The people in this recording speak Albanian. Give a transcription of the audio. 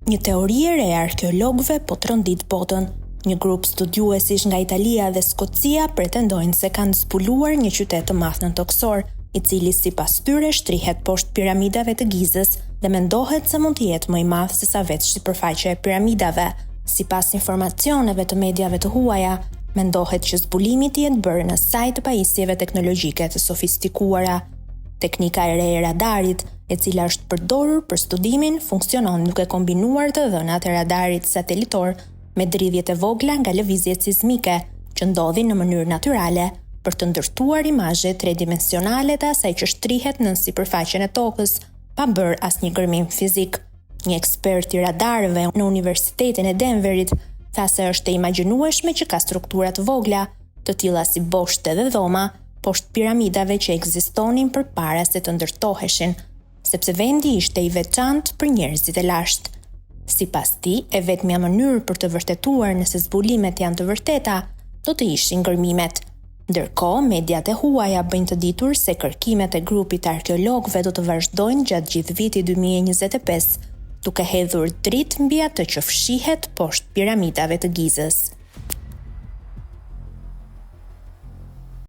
Një teori e re e arkeologëve po trondit botën. Një grup studiuesish nga Italia dhe Skocia pretendojnë se kanë zbuluar një qytet të madh nëntoksor, i cili sipas tyre shtrihet poshtë piramidave të Gizës dhe mendohet se mund të jetë më i madh se sa vetë sipërfaqja e piramidave. Sipas informacioneve të mediave të huaja, mendohet që zbulimi të jetë bërë në saj të pajisjeve teknologjike të sofistikuara. Teknika e re e radarit, e cila është përdorur për studimin, funksionon duke kombinuar të dhënat e radarit satelitor me dridhjet e vogla nga lëvizjet sismike, që ndodhin në mënyrë natyrale, për të ndërtuar imazhe tridimensionale të asaj që shtrihet nën sipërfaqen e tokës, pa bërë asnjë gërmim fizik. Një ekspert i radarëve në Universitetin e Denverit tha se është e imagjinueshme që ka struktura të vogla, të tilla si boshte dhe dhoma, poshtë piramidave që ekzistonin përpara se të ndërtoheshin, sepse vendi ishte i veçantë për njerëzit e lashtë. Sipas tij, e vetmja mënyrë për të vërtetuar nëse zbulimet janë të vërteta, do të ishin gërmimet. Ndërkohë, mediat e huaja bëjnë të ditur se kërkimet e grupit të arkeologëve do të vazhdojnë gjatë gjithë vitit 2025, duke hedhur dritë mbi atë që fshihet poshtë piramidave të Gizës.